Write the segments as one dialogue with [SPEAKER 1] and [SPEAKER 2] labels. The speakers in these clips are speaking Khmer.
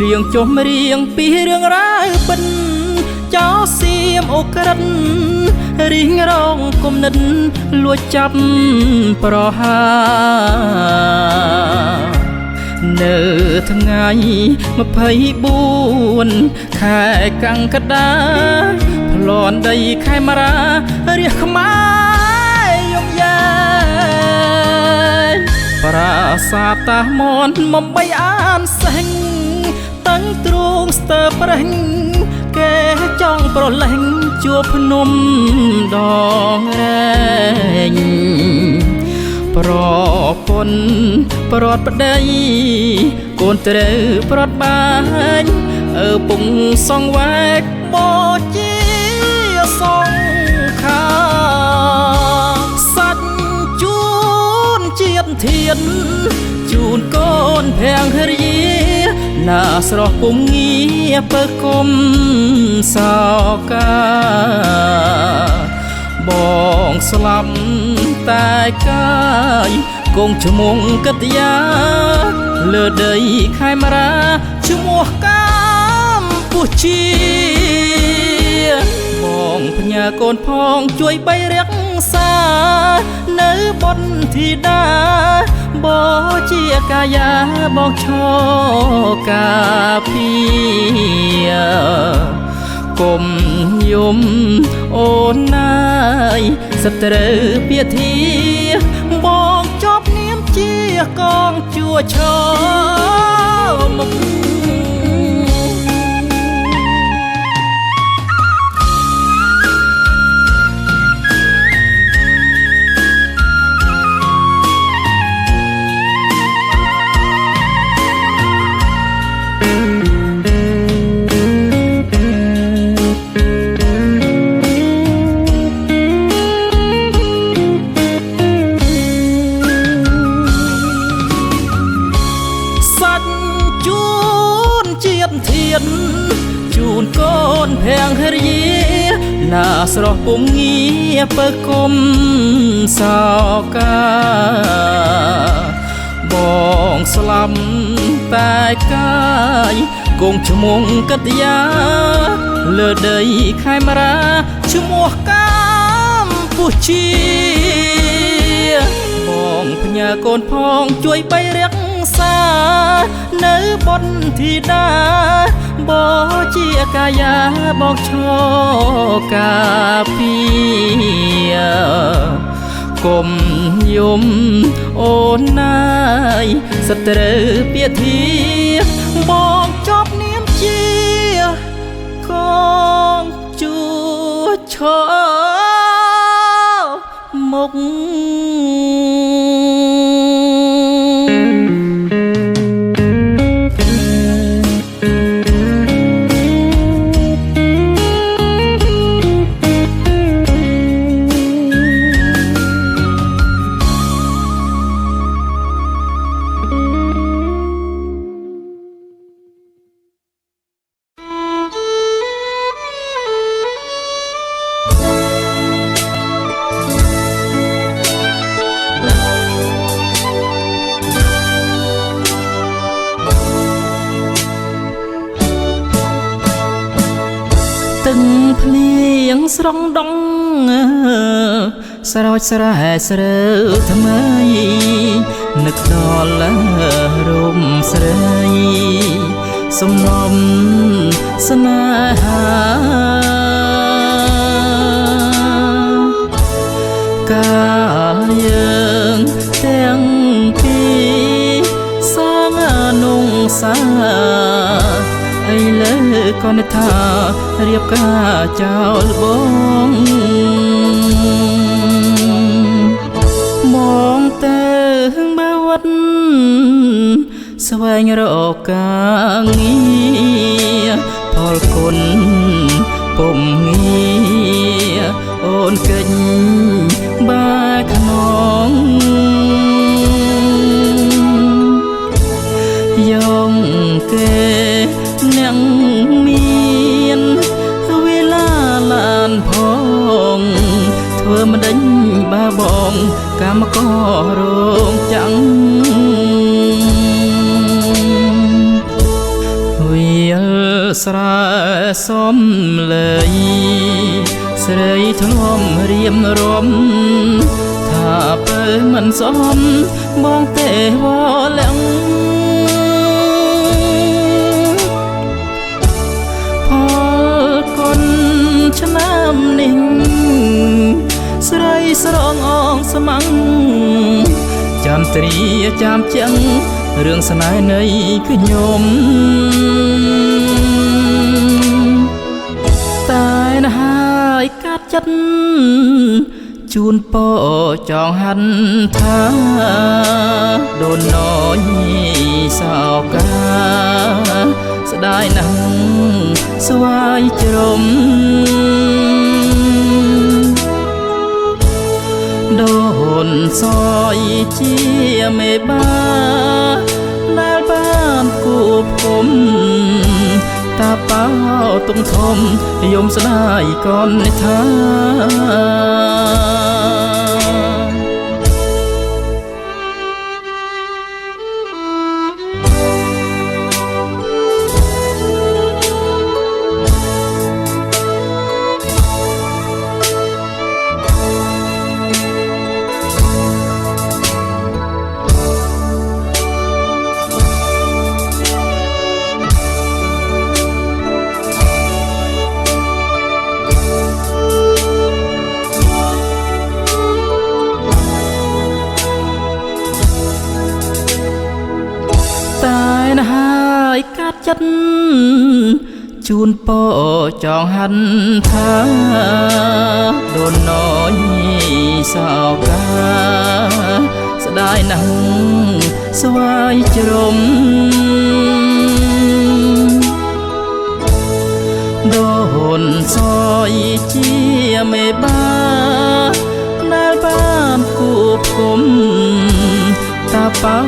[SPEAKER 1] រៀងចុះរៀងពីរឿងរ៉ាវពិនចោសៀមអូក្រិតរៀងរងគុំនិតលួចចាប់ប្រហានៅថ្ងៃ24ខែកង្កដាប្លន់ដីខេមរារាជខ្មែរយំយ៉ាប្រាសាទតាមនមុំបីអានសេងតាំងទ្រូងស្ទើប្រេងគេចង់ប្រឡែងជួបភ្នំដងរែងប្រពន្ធប្រត់ប្តីកូនត្រូវប្រត់បាញ់ពុងសងវែកបជាសងខាសាច់ជូនជាតិធានជូនកូនភាំងរាណាស្រស់ពុំងារពើគុំសោកាបងស្លាប់តែកាយគង់ឈ្មោះកិត្តិយាលើដីខេមរាឈ្មោះកម្ពុជាបងផ្ញើកូនផងជួយបីរក្សានៅបុណ្យធីតាបជាកាយាបងឈរកាពីគុំយំអូនណាយសត្រូវពាធាបងចប់នាមជាកងជួឈរមុខជូនកូនភាំងរាណាស្រស់ពុំងារពើគុំសោកាបងស្លាប់តែកាយគង់ឈ្មោះកិត្តិយាលើដីខេមរាឈ្មោះកម្ពុជាបងផ្ញើកូនផងជួយបីរក្សានៅបុណ្យធីតាបជាកាយាបងឈរកាពីគុំយំអូនណាយសត្រូវពាធាបងចប់នាមជាកងជួឈរមុខទឹកភ្លៀងស្រង់ដងស្រោចស្រែស្រូវថ្មីនឹកដល់រំស្រីសំណំស្នេហាកាលយើងទាំងពីរសងនងសាឥឡូវក៏នឹកថារៀបការចោលបងមងទៅបើវត្តស្វែងរកការងារផលគុណពុំងារអូនកិច្ចបែកខ្នងយ៉ងគេនឹងមានវេលាឡានផងធ្វើមិនដេញបាបងកម្មកររងចាំងវ សំលើយស្រីធ្លាប់រៀមរំថាបើមិនសមបងទេវលាំងផលគុណឆ្នាំនេះស្រីស្រងអងស្មាំងចាំត្រៀចាំចឹងរឿងស្នេហ៍នៃខ្ញុំតែណាហើយកាត់ចិត្តជូនពរចងហាន់ថាដូនណយសោកាស្ដាយណាស់ស្វាយជ្រំដូនសយជាមេបាដែលបានគូបគុំតាប៉ោទុំធំយំស្ដាយកននិថាហើយកាត់ចិត្តជូនពរចងហាន់ថាដូនណយសោកាស្ដាយណាស់ស្វាយជ្រំដូនសយជាមេបាដែលបានគូបគុំតាប៉ោ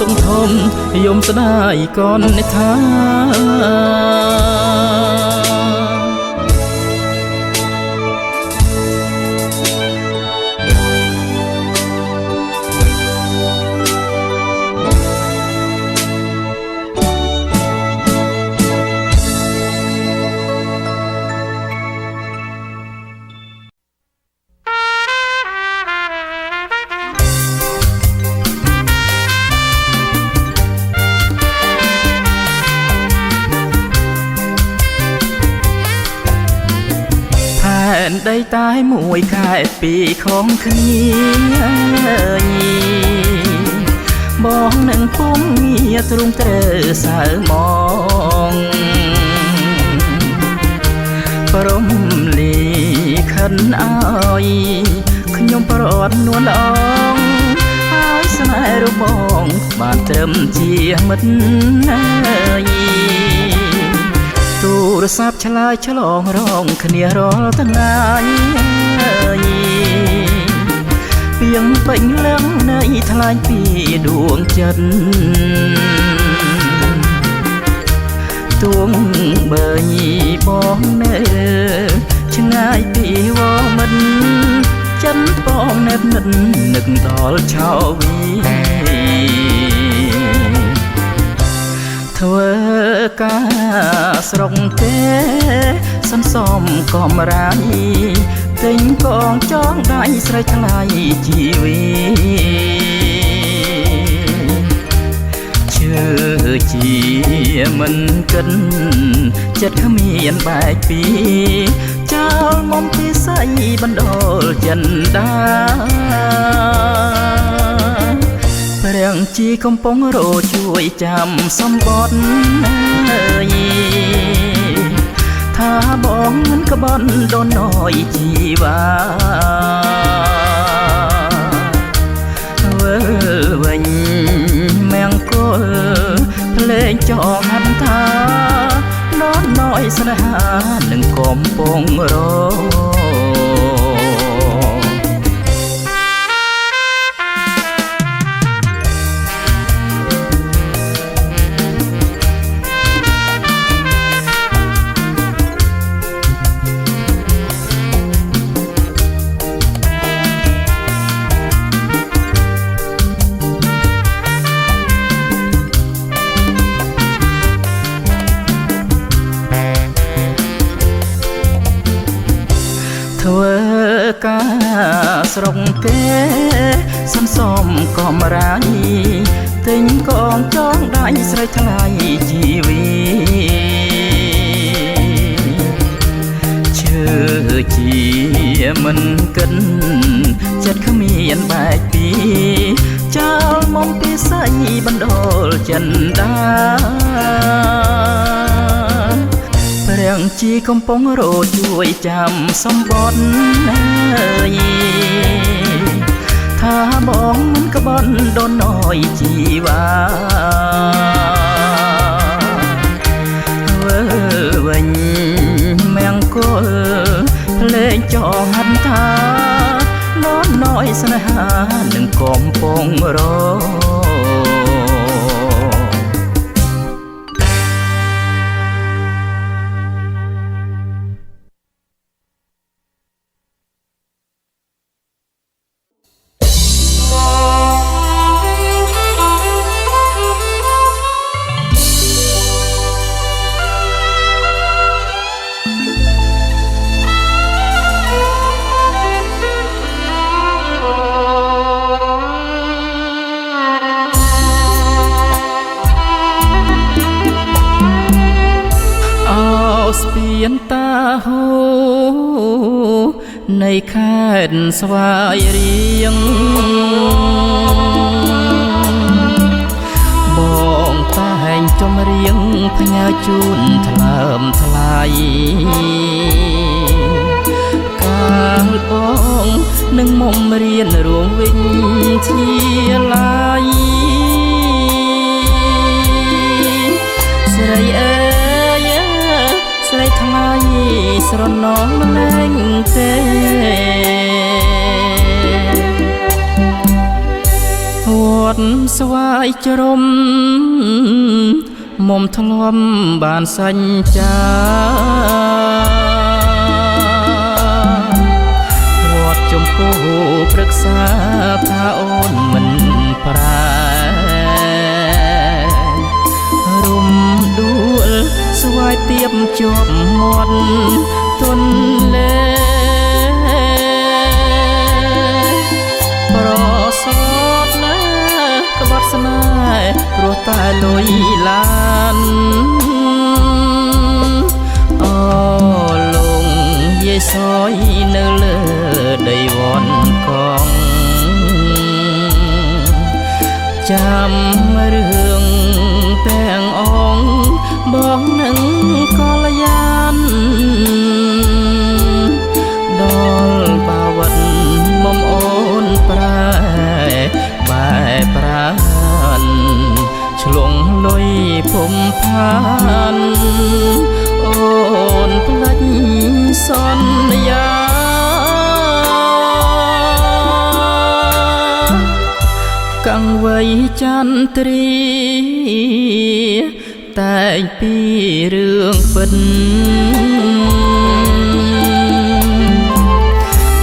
[SPEAKER 1] ទុំធំយំស្ដាយកននិថាដីតែមួយខែពីของគ្នាបងនឹងពុំងារទ្រង់ត្រូវសៅมองព្រមលីខិនអើយខ្ញុំប្រត់នួនអងហើយស្នេហ៍របងបានត្រឹមជាមិត្តទូរស័ព្ទឆ្លើយឆ្លងរងគ្នារាល់ថ្ងៃពីងពេញលឹងនៃថ្លាញ់ពីដួងចិត្តទួងបើញបងនៅឆ្ងាយពីវមិនចិនបងនៅនិតនឹកដល់ឆោវីធ្វើការស្រុកទេសន្សំកំរាយទិញកងចងដៃស្រីថ្លៃជីវីឈើជាមិនគិនចិត្តគ្មានបែកពីចោលមុំពីស្អីបណ្ដោលចិនដាព្រះជីកំពុងរជួយចាំសំបត់ថាបងមិនក្បត់ដូនណយជីវ៉ាវើវិញមាំងគល់ភ្លេងចងហាត់ថាដូនណយស្នេហានឹងកំពុងរ ធ្វើការស្រុកគេសន្សំកំរៃទិញកងចងដៃស្រីថ្លៃជីវីឈើជាមិនកិនចិត្តគ្មានបែកពីចោលមុំពីស័យបណ្ដោលចិនដាព្រះជីកំពុងរោជួយចាំសម្បត្តិអើយថាបងមិនក្បត់ដូនអើយជីវ៉ាវើវិញមង្គលភ្លេងចងហន្តានอนน้อยស្នេហានឹងកំពុងរស្ពានតាហូនៃខេត្តស្វាយរៀងបងតែងចំរៀងផ្ញើជូនថ្លើមថ្លៃកាលបងនឹងមុំរៀនរួមវិញជាឡាយស្រីអើយស្រីថ្លៃស្រណងម្លែងទេវត្តស្វាយជ្រុំមុំធ្លំបានសញ្ចាវត្តចំពោះព្រឹក្សាថាអូនមិនប្រែរុំដួលស្វាយទៀបជាប់មាត់ទន្លេប្រសតណាក្បត់ស្នេហ៍ព្រោះតែលុយឡានអូលងយាយសយនៅលើដីវ័នកងចាំរឿងទាំងអងបងនឹងកលយានដល់បាវត្តមុំអូនប្រែបែប្រានឆ្លងលុយភុំផានអូនផ្លាច់សន្យាកង្វៃចន្ទ្រីតែងពីរឿងពិត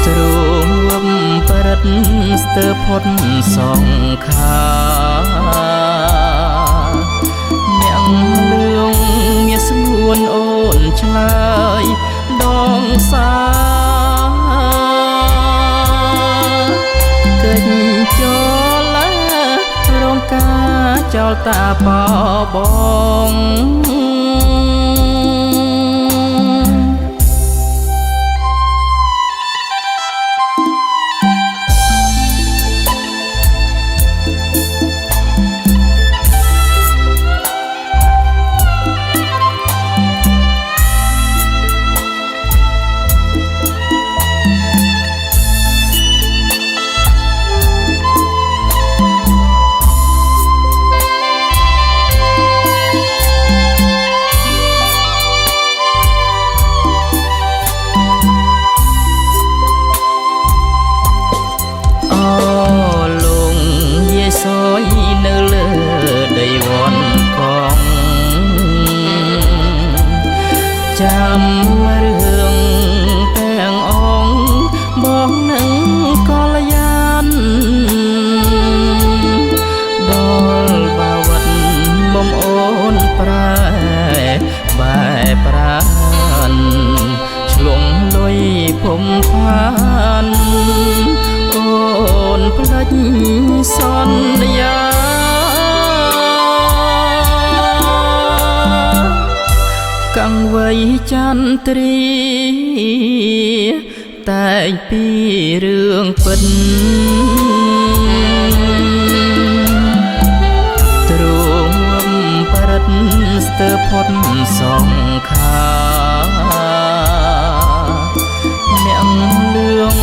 [SPEAKER 1] ទ្រមបរិទ្ធស្ទើរផុតសង្ខាអ្នកលឿងមានស្ងួនអូនឆ្លើយដងសាកិច្ចចលារងការចោលតាបបងចាំរឿងទាំងអងបងនឹងកលយានដល់បាវត្តមុំអូនប្រែបែប្រានឆ្លងលុយភ มพันអូនផ្លេចសន្យាកង្វៃចន្ទ្រីតែងពីរឿងពិតទ្រង់បរិទ្ធស្ទើរផុតសង្ខាអ្នកលឿង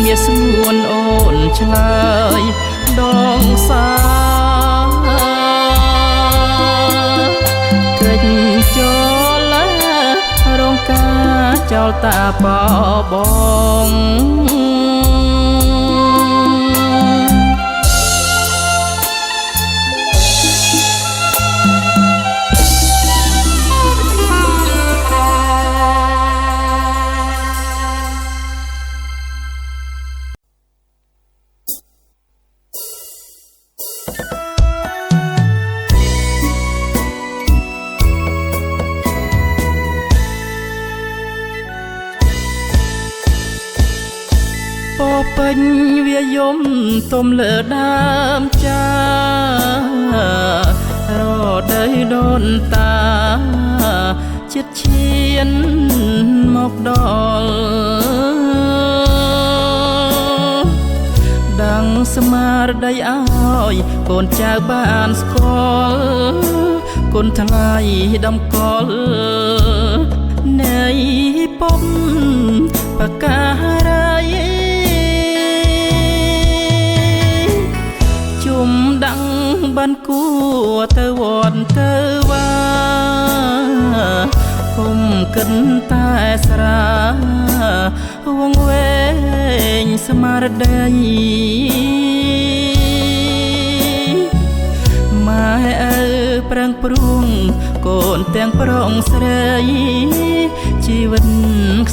[SPEAKER 1] មានស្ងួនអូនឆ្លើយដងសាកិច្ចចលរងការចោលតាបបងពេញវាយំទុំលើដើមចារដីដូនតាចិត្តឈានមកដល់ដាំងស្មារតីឲ្យកូនចៅបានស្គាល់គុណថ្លៃដំកល់នៃពុំបការាយดังบันกูเตวันเตว่าคมกันตาสราวงเวงสมารดายมาเปรางปรุงโกนเตียงปรองเสยชีวิต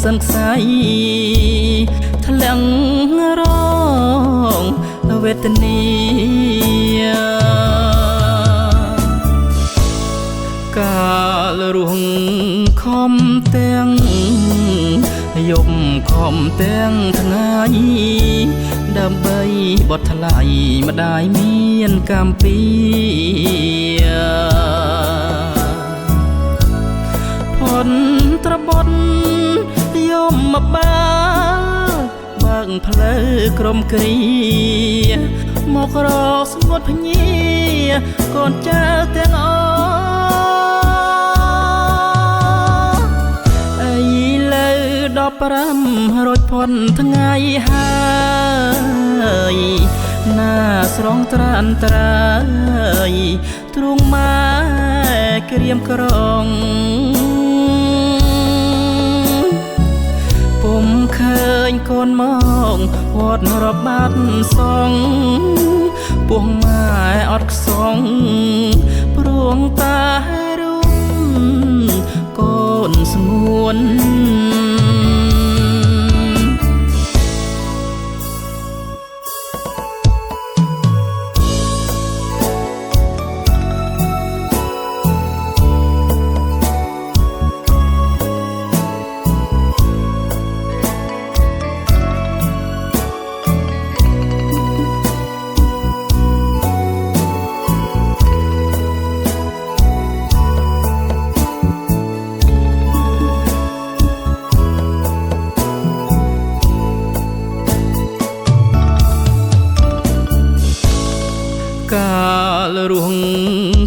[SPEAKER 1] สังสายทะลังร้องเวทนีกาลรุงคอมเตียงยมคอมเตียงทงายดำใบบทลายมาได้เมียนกำปีผลตรบนยมมาบ้าบางเพลอกรมกรีมกรอกสมุดพญีก่อนเจ้าเตียงอ้อไอ้เลยดอกปรำรถพลทั้งไงหายหน้าสรองตรานตรายตรุงมาเกรียมกรองผมเคยคนมองวอดรอบบ้านสองปวงไม้อดสองปรวงตารุ่มก้นสงวนกาลรุง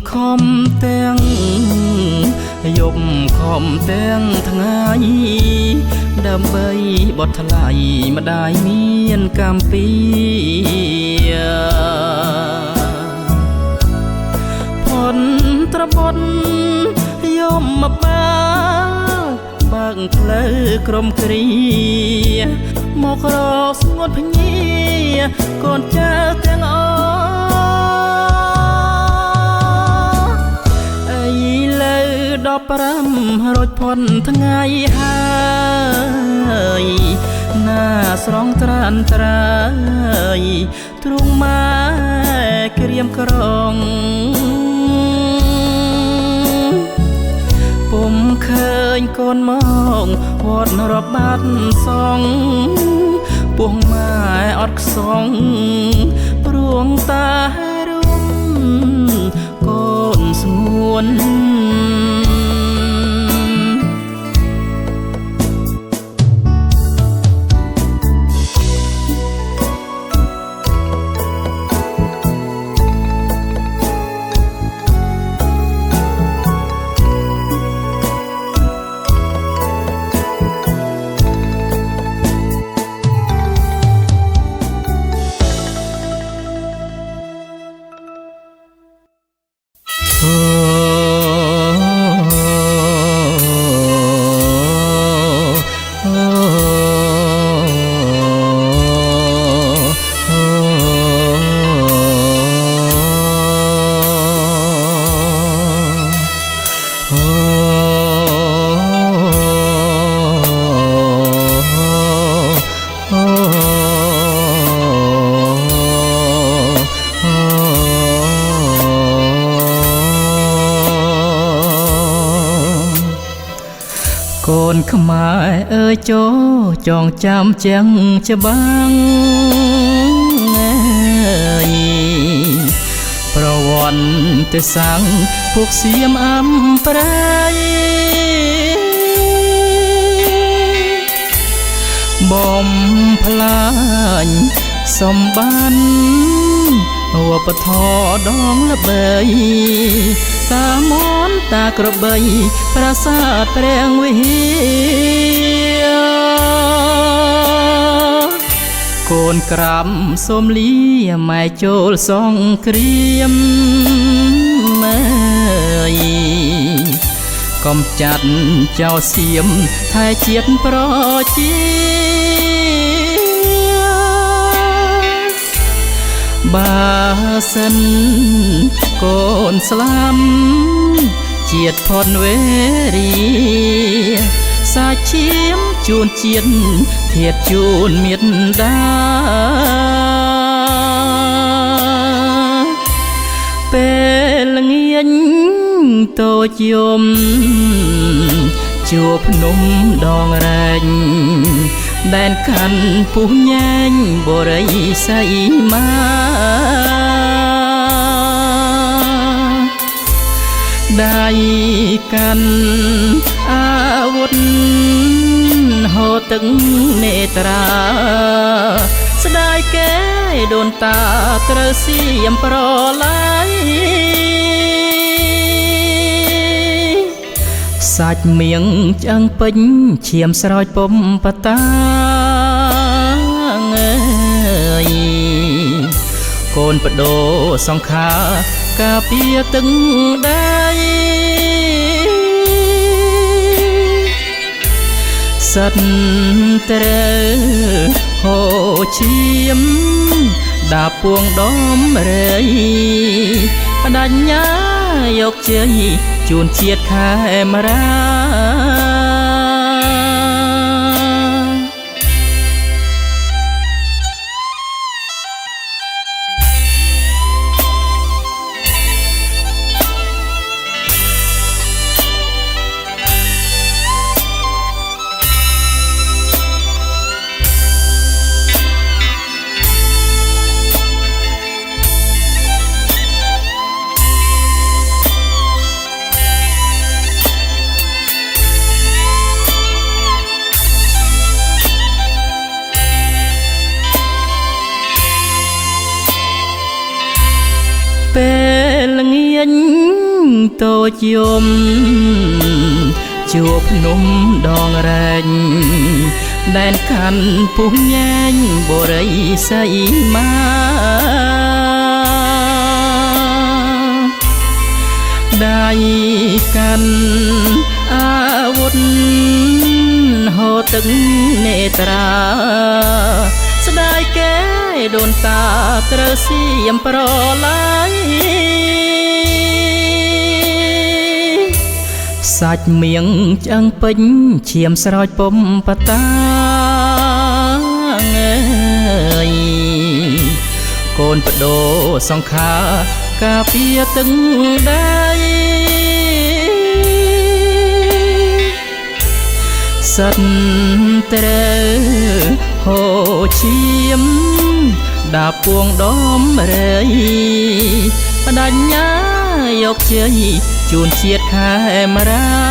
[SPEAKER 1] คอมเตียงยมคอมเตียงทั้งไงดำใบบทลายมาได้เมียนกำปีผลตรบนยมมาบ้าบางเพลอกรมกรีมกรอกสงวนพญีก่อนเจ้าเตียงอ้อดอกปรำรถพลทั้งไงหายหน้าสรองตรานตรายตรุงมาเกรียมกรองผ ពុំឃើញកូនមកវត្តរាប់បាត់សងពោះម៉ែអត់ខ្សងព្រួងតារុំកូនស្ងួនកូនខ្មែរអើយចូលចងចាំចាំច្បាំងប្រវត្តិទៅសាំងពួកសៀមអំប្រៃបំផ្លាញសម្បានវប្បធម៌ដងល្បីតាមនតាក្របីប្រាសាទព្រះវិហារកូនក្រាំសូមលាម៉ែចូលសង្គ្រាមម៉ែកំចាត់ចោលសៀមថែជាតិប្រជាបើសិនកូនស្លាប់ជាតិផុតវេរីសាច់ឈាមជូនជាតិធាតជូនមេត្តាពេលល្ងាញតូចយំជួបភ្នំដងរែងដែនខាន់ពុះញែងបរិយសីមាដៃកាន់អាវុធហូរទឹកនេត្រាស្ដាយកែដូនតាត្រូវសៀមប្រឡាយសាច់មៀងឆ្អឹងពេញឈាមស្រោចពុំបតាងើយកូនបដូរសង្ខារការពារទឹកដីសិតត្រូវហូឈាមដាពួងដំរីបដញ្ញាយកជ័យជូនជាតិខេមរាពេលល្ងាញតូចយំជួបភ្នំដងរែងដែនខាន់ពុះញែងបរិយសីមាដៃកាន់អាវុធហូរទឹកនេត្រាស្ដាយកែដូនតាត្រូវសៀមប្រឡាយសាច់មៀងឆ្អឹងពេញឈាមស្រោចពុំបតាងើយកូនបដូរសង្ខារការពារទឹកដី សិតត្រូវហូរឈាមដាប់ពួងដុំរៃបដញ្ញាយកជ័យជូនជាតិខេមរា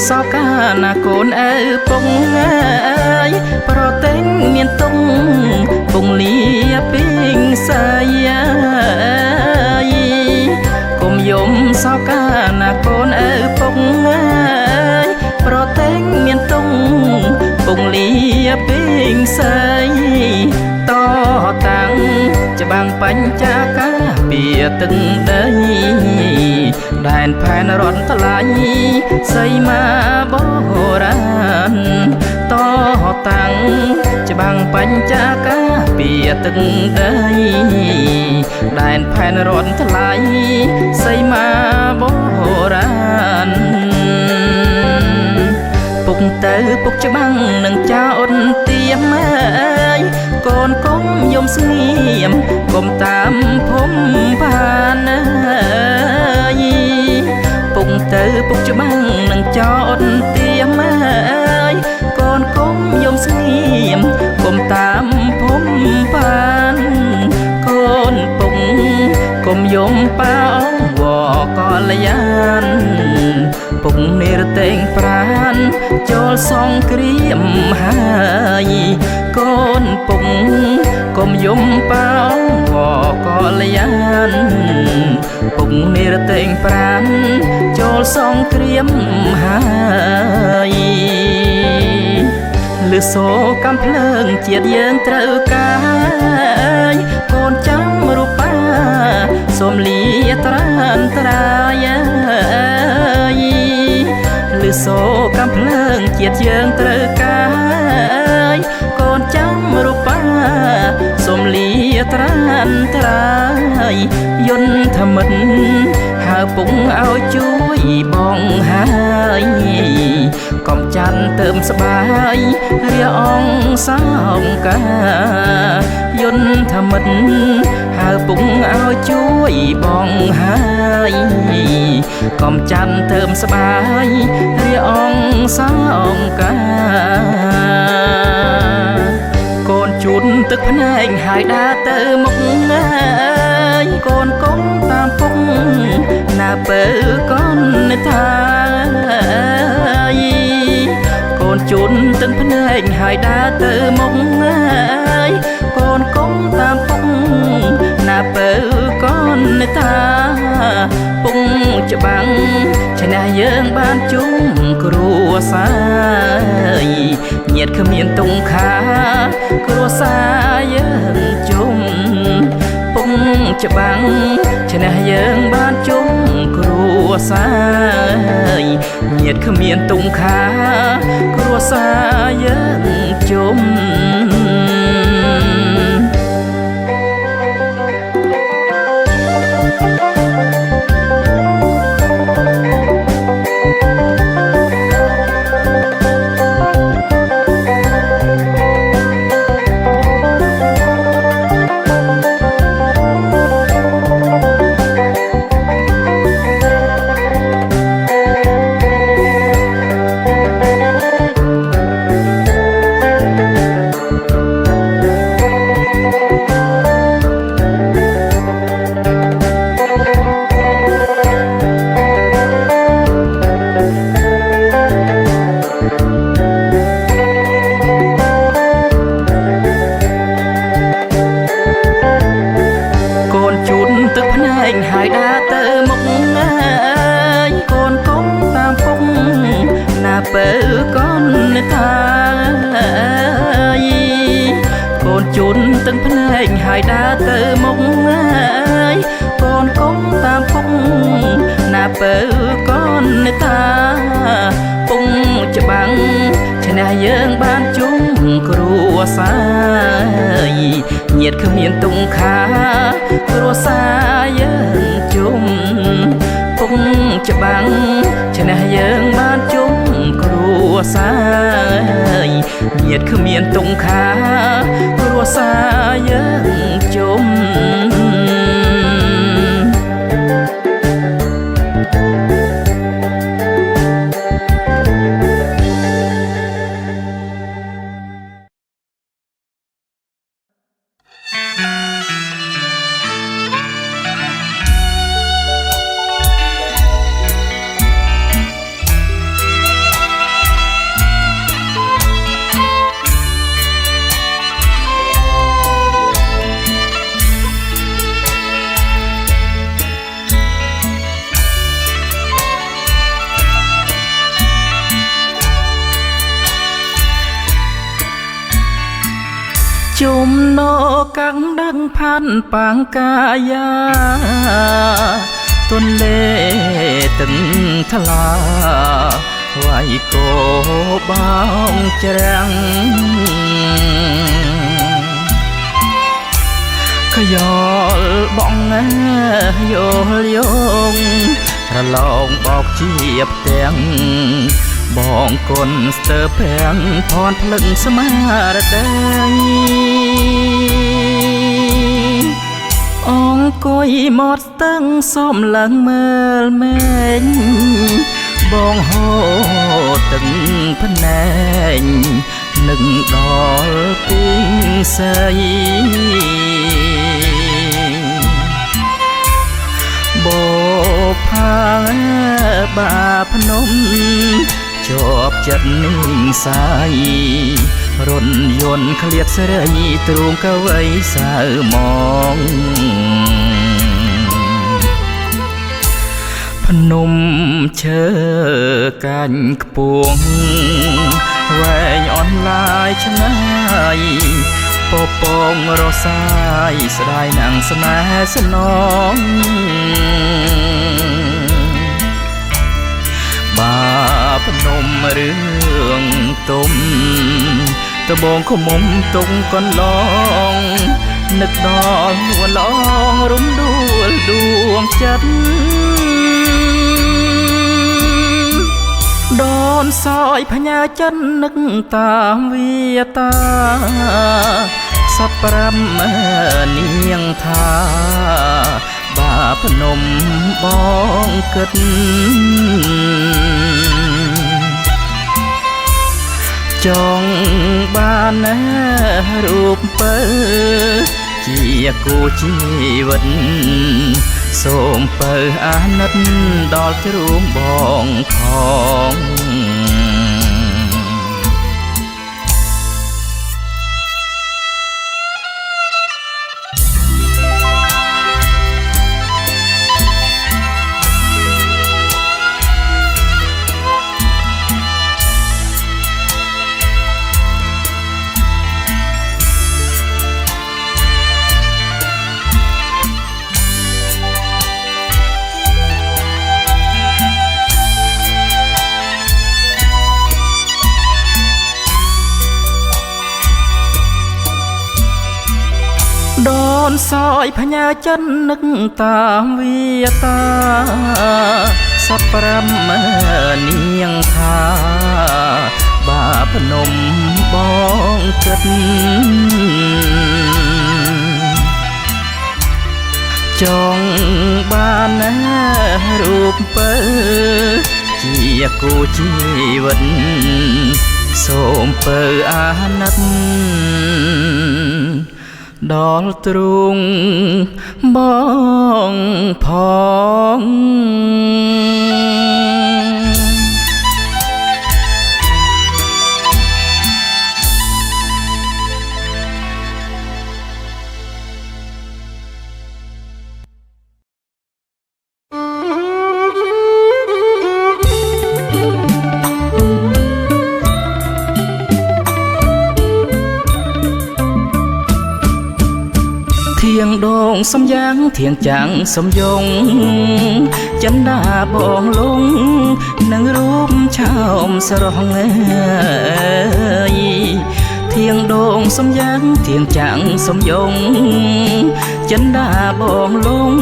[SPEAKER 1] សោកាណាកូនអើពងអើយប្រតេងមានតុងពងលាពេញសាយកុំយំសោកាណាកូនអើពងអើយប្រតេងមានតុងពងលាពេញសាយតតាំងច្បាំងបញ្ចាកាពីទឹកដីដែនផែនរត់ថ្លៃសីមាបរាណតតាំងច្បាំងបញ្ចាកាពីទឹកដីដែនផែនរត់ថ្លៃសីមាបរាណពុកទៅពុកច្បាំងនឹងចោលទៀមអើយកូនកុំយំស្ងៀមកុំតាមភុំបានអើយពុកទៅពុកច្បាំងនឹងចោលទៀមអើយកូនកុំយំស្ងៀមកុំតាមភុំបានកូនពុកកុំយំប៉ាអងវកលយានពុកនិរតេងប្រានចូលសងគ្រាមហើយកូនពុកកុំយំប៉ាអងវកលយានពុកនិរតេងប្រានចូលសងគ្រាមហើយលឺសូកំភ្លើងជាតិយើងត្រូវការកូនចាំរូបាសូមលាត្រានត្រាយលឺសូកំភ្លើងជាតិយើងត្រូវការកូនចាំរូបាសូមលាត្រានត្រាយយន្តធមិតហើពុកឲ្យជួយបងហើយកុំចាន់เติมស្បាយរាអងសោងកាយន្តធមិតហើពុកឲ្យជួយបងហើយកុំចាន់เติมស្បាយរាអងសោងកាកូនជូនទឹកភ្នែកហើយដើរទៅមុខអើយកូនកុំតាមពុកណាបើកូនថាកូនជូនទឹកភ្នែកហើយដើរទៅមុខអើយកូនកុំតាមពុកណាបើកូនថាពុកច្បាំងឈ្នះយើងបានជុំគ្រួសារញាតិគ្មានតុងខាគ្រួសារយើងជុំពុកច្បាំងឈ្នះយើងបានជុំគ្រួសារញាតិគ្មានតុងខាគ្រួសារយើងជុំ ងហើយដើរទៅមុខហើយកូនកុំតាមពុកណាពើកូននេតាពុំច្បាំងឈ្នះយើងបានជុំគ្រួសារញាតិគ្មានទុំខាគ្រួសារយើងជុំពុកច្បាំងឈ្នះយើងបានជុំគ្រួសារញាតិគ្មានទុំខាគ្រួសារយើងជុំជុំណកាំងដឹងផាន់ប៉ាងកាយាទុនលេទឹងថ្លាវាយកោបងច្រាំងខយោលបងយោលយងរឡងបោកជាផ្ទាំងបងគុនស្ទើប្រាំងផនភ្លឹងស្មារតីអង្គុយមកស្ទឹងសំឡើងមើលមែងបងហូរទឹកភ្នែកនឹងដល់ពីងស័យបផាបាភ្នំជាប់ចិត្តនឹងសាយរុនយន្តឃ្លាតស្រីទ្រូងកវៃសៅមងភ្នំឈើកាញ់ខ្ពងវែងអនឡាយឆ្ងាយពពងរសាយស្ដាយណាំងស្នេហ៍ស្នងបាភ្នំរឿងទុំតបងខមុំទុំកន្លងនឹកដល់នួនឡងរំដួលដួងចិត្តដូនសោយភញ្ញាចិននឹកតាមវាតាសពប្រាំនាងថាបាភ្នំបងគិតចង់បានរូបពើជាគូជីវិតសូមពើអាណិតដល់ទ្រូងបងផងដូនសោយភញ្ញាចិននឹកតាមវាតាសពប្រាំនាងថាបាភ្នំបងគិតចង់បានរូបពើជាគូជីវិតសូមពើអាណិតដល់ទ្រូងបងផង ងសំយ៉ាងធៀងចាំងសំយងចិនដាបងលងនឹងរូបឆោមស្រស់ងើយធៀងដងសំយ៉ាងធៀងចាំងសំយងចិនដាបងលង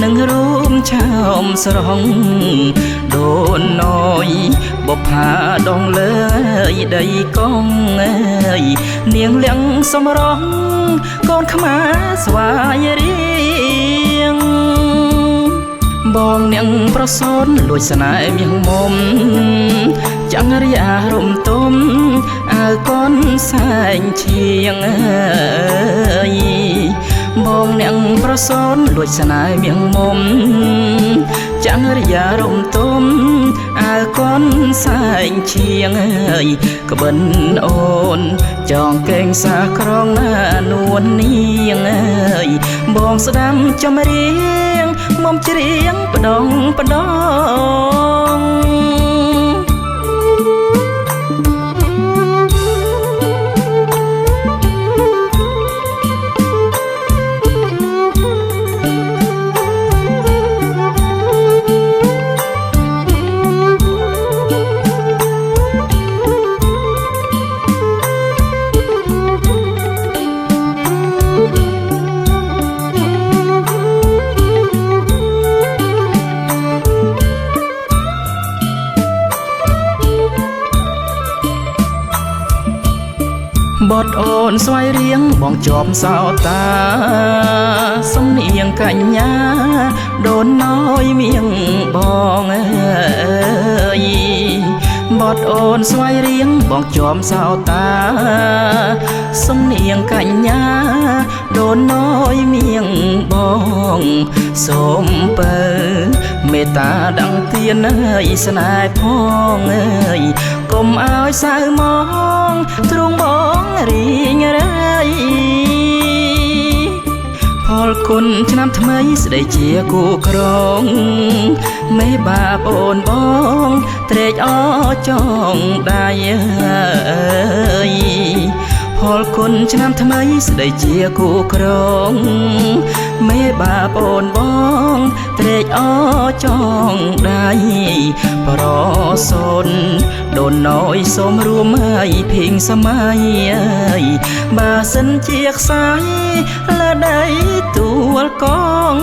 [SPEAKER 1] នឹងរូបឆោមស្រស់ដូនណយបផាដងលើយដីកងអើយនាងលៀងសំរងកូនខ្មែរស្វាយរៀងបងនាងប្រសូនលួចស្នេហ៍មាសមុំចាំងរីអារំទុំអើកូនសែងឈៀងអើយបងនាងប្រសូនលួចស្នេហ៍មាសមុំចាំងរីអារំទុំអើកូនសែងឈៀងអើយក្បិនអូនចងកេងសាក្រងនួននាងអើយបងស្ដាំចម្រៀងមុំច្រៀងផ្ដងផ្ដងបតអូនស្វ័យរៀងបងជាប់សោតាសំនៀងកញ្ញាដូនណយមៀងបងអើយបតអូនស្វ័យរៀងបងជាប់សោតាសំនៀងកញ្ញាដូនណយមៀងបងសូមបើមេត្តាដង្ទៀនអើយស្នេហ៍ផងអើយកុំឲ្យសៅមកទ្រង់បងរីងរៃផលគុណឆ្នាំថ្មីស្ដីជាគូក្រងមេបាអូនបងត្រេកអរចងដៃអើយផលគុណឆ្នាំថ្មីស្ដីជាគូក្រងមេបាអូនបងត្រេកអរចងដៃប្រសូនដូនណយសូមរួមឲ្យភីងសម័យអើយបើសិនជាខ្សែលើដីទួលកង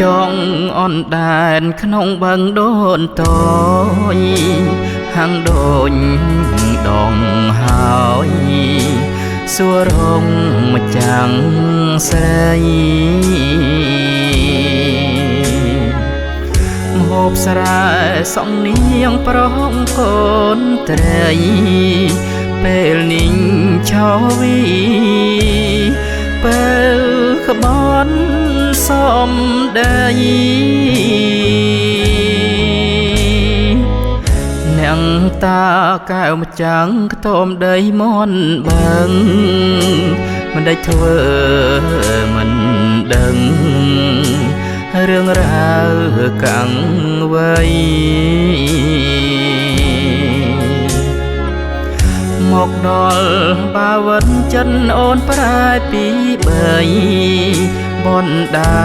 [SPEAKER 1] ចងអនដែនក្នុងបឹងដូនតយហាំងដូចដងហើយសួររងម្ចាំងស្រីមហូបស្រែសងនាងប្រងកូនត្រីពេលនីងឆោវីពេលក្បន់សំដីនាងតាកែវម្ចាំងខ្ទមដីមន់បឹងមិនដេចធ្វើមិនដឹងរឿងរ៉ាវកាំងវ័យមកដល់បាវិនចិនអូនប្រែពីបីបនដា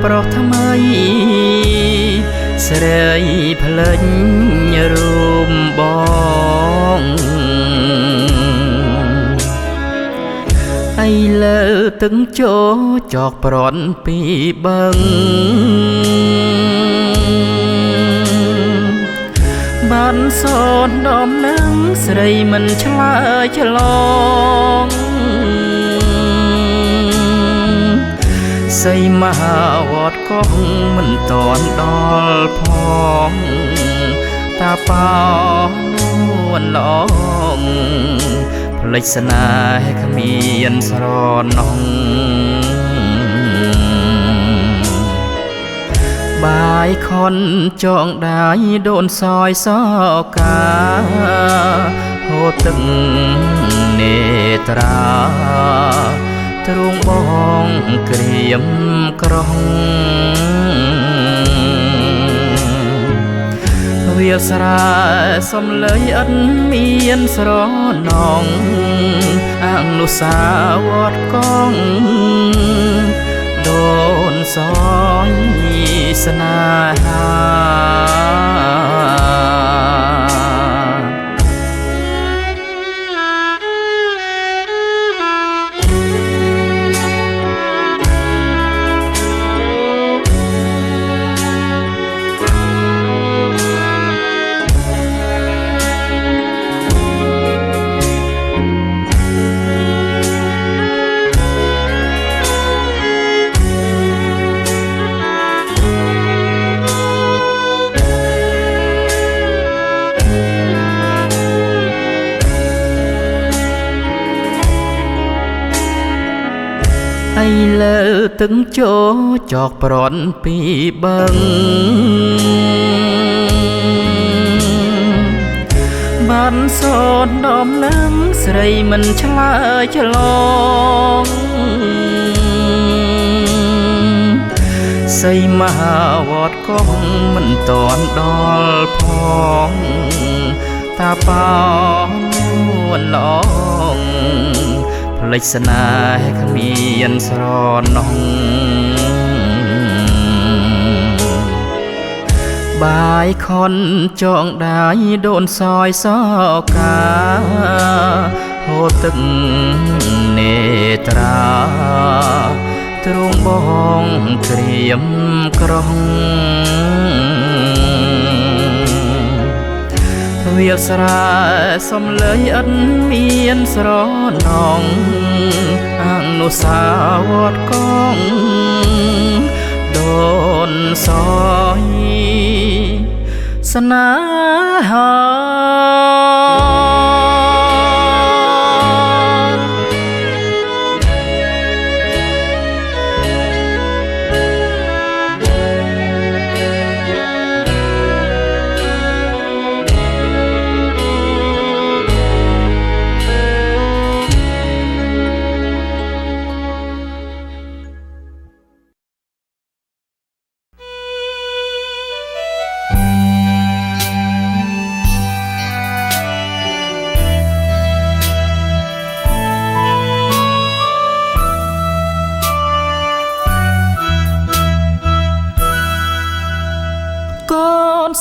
[SPEAKER 1] ប្រុសថ្មីស្រីផ្លេញរូបបងឯលើទឹកជោចកប្រន់ពីបឹងបានសនដំនឹងស្រីមិនឆ្លើយឆ្លងសីមហាវត្តកងមិនតន់ដល់ផងតាប៉ោនោះ នឡងភ្លេចស្នេហ៍គ្មានស្រណងបាយខុនចងដៃដូនសយសកាហូតទឹកនេត្រាទ្រង់បងក្រៀមក្រងវាស្រែសំលើយឥតមានស្រណងអនុសាវត្តកងដូនសយស្នេហាឯលើទឹកជោចកប្រន់ពីបឹងបានសោតដំនឹងស្រីមិនឆ្លើយឆ្លងសីមហាវត្តកងមិនតន់ដល់ផងតាប៉ោនួនឡងភ្លេចស្នេហ៍គ្មានស្រណងបាយខុនចងដៃដូនសយសកាហូតទឹកនេត្រាទ្រង់បងក្រៀមក្រងវាស្រែសំលើយឥតមានស្រណងអនុសាវត្តកងដូនសយស្នេហា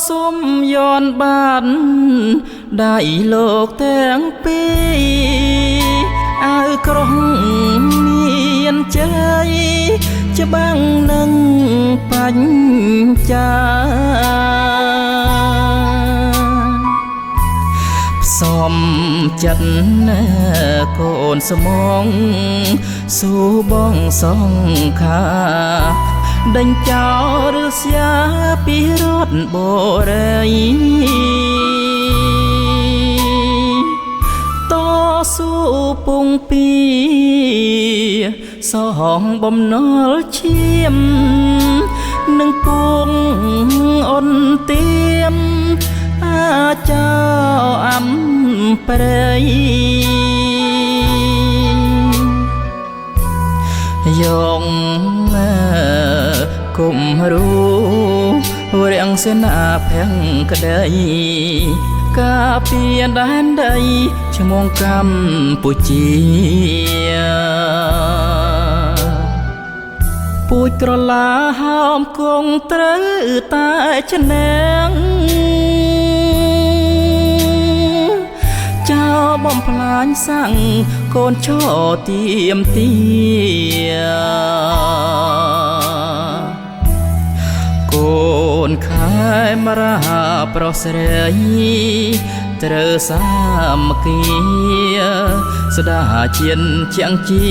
[SPEAKER 1] សុំย้อนបានដៃលោកទាំងពីរអើក្រុងមានជ័យច្បាំងនឹងបញ្ញាផ្សំចិត្តកូនស្មងស៊ូបងសង្ខាដេញចោលឬស្យាពីរត់បរិយតស៊ូពងពីសហបំណុលឈាមនឹងពួងអូនទៀមអាចោអំប្រៃយ៉ងគុំរូរាំងសេនាភាំងក្ដីកាពីដែនដីឈ្មោះកម្ពុជាពូជក្រឡាហោមគង់ត្រូវតែឆ្នាងចោបំផ្លាញសាំងកូនឈរទៀមទាកូនខែមរាប្រុសស្រីត្រូវសាមគ្គីស្ដាជៀនជាងជា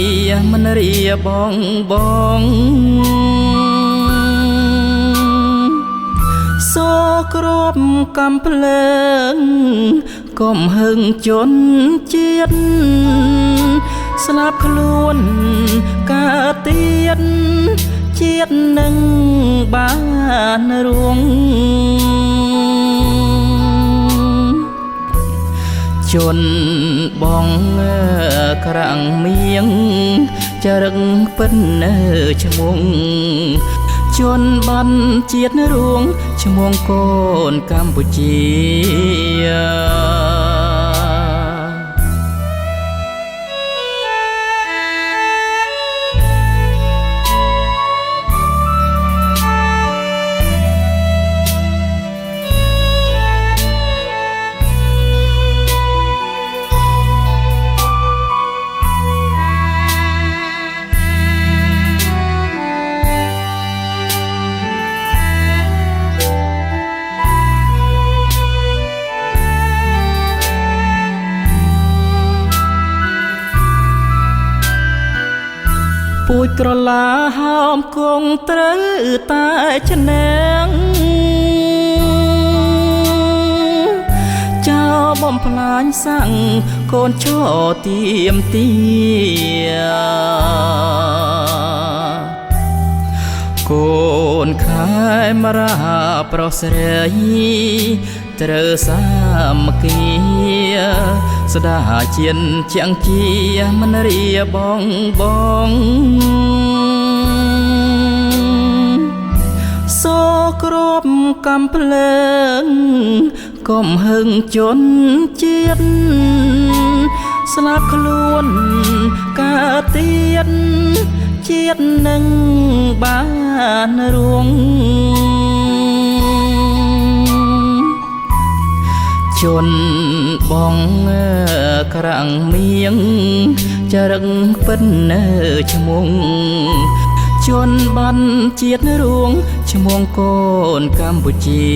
[SPEAKER 1] មិនរៀបងសូគ្របកំភ្លើង កុំហឹងជន់ជាតិស្លាប់ខ្លួនកើតទៀតជាតិនឹងបានរួងជន់បងក្រាំងមៀងចរឹកពិនឈ្មោះជន់បានជាតិរួងឈ្មោះកូនកម្ពុជាពូជក្រឡាហោមគង់ត្រូវតែឆ្នាំងចោលបំផ្លាញសាំងកូនឈរទៀមទាកូនខែមរាប្រុសស្រីត្រូវសាមគ្គីស្ដាជានជាងជាមិនរៀបងសូគ្របកំភ្លើងកុំហឹងជន់ជាតិស្លាប់ខ្លួនកើតទៀតជាតិនឹងបានរួងជន់បងក្រាំងមៀងចរឹកពិនឈ្មោះជន់បានជាតិរួងឈ្មោះកូនកម្ពុជា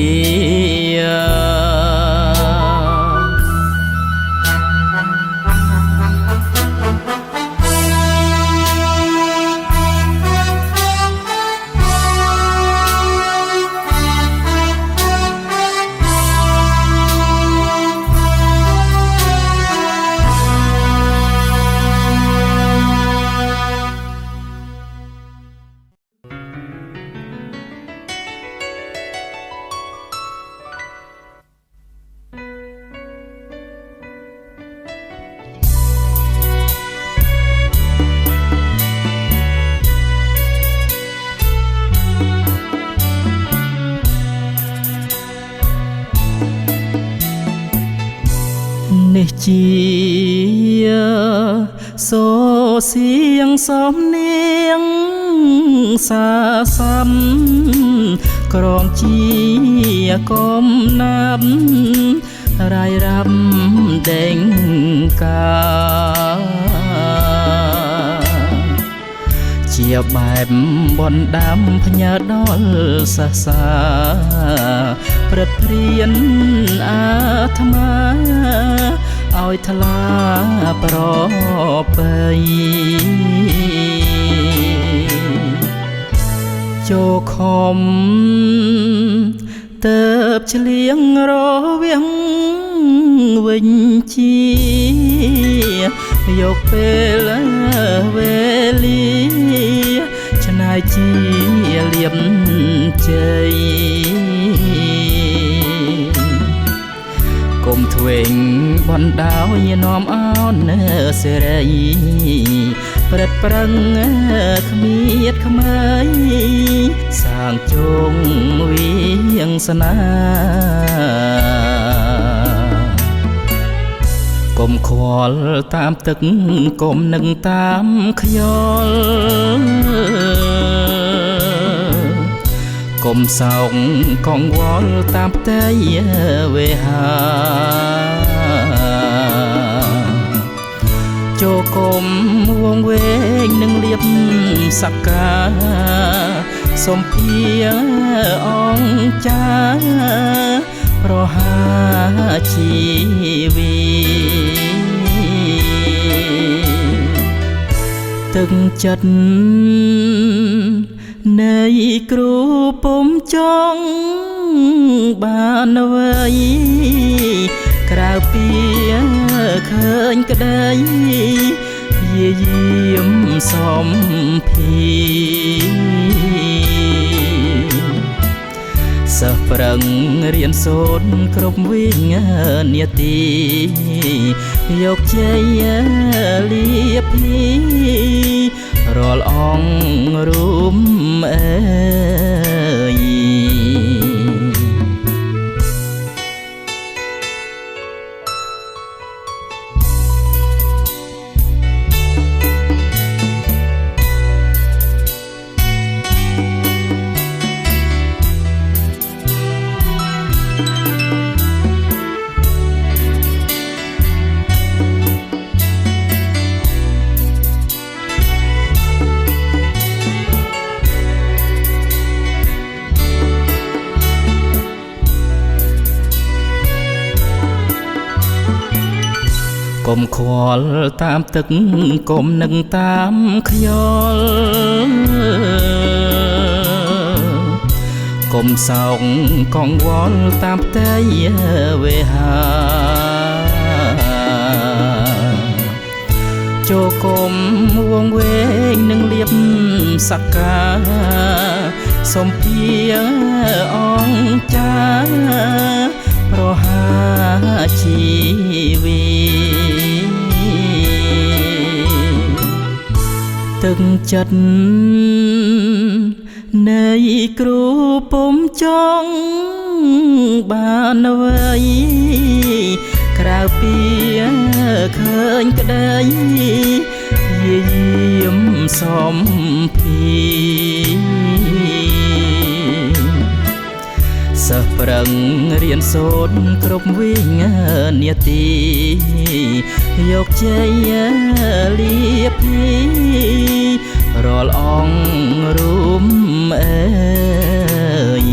[SPEAKER 1] នេះជាសូសៀងសំនៀងសាសំក្រងជាកំណាប់រាយរ៉ាំដេងកាជាបែបបនដាំផ្ញើដល់សាសាព្រឹកព្រៀនអាត្មាឲ្យថ្លាប្រពៃចូលខំទៅឆ្លៀងរវាងវិញជាយកពេលវេលាឆ្នៃជាលៀបជ័យកុំធ្វេងបណ្ដោយនាំអោនសេរីព្រឹកប្រឹងគ្មៀតខ្មៃសាងជងវិងស្នាកុំខ្វល់តាមទឹកកុំនឹងតាមខ្យល់កុំសោកកង្វល់តាមផ្ទៃវេហាចូលគុំវងវែងនឹងលៀបសក្កាសុំភាអង្គចាប្រហាជីវីទឹកចិត្តនៃគ្រូពុំចង់បានអ្វី ក្រៅពីឃើញក្តីយាយាមសំភាសិស្សប្រឹងរៀនសូត្រគ្រប់វិញ្ញានាទីយកជ័យលាភីរាល់អង្គរួមអើយកុំខ្វល់តាមទឹកកុំនឹងតាមខ្យល់កុំសោកកង្វល់តាមផ្ទៃវេហាចូលគុំវងវែងនឹងលៀបសក្ការសំភាអង្គចាប្រហាជីវីទឹកចិត្តនៃគ្រូពុំចង់បានអ្វីក្រៅពីឃើញក្តីយាយាមសំភាសិស្សប្រឹងរៀនសូត្រគ្រប់វិញ្ញានាទីយកជ័យលាភីរាល់អង្គរួមអើយ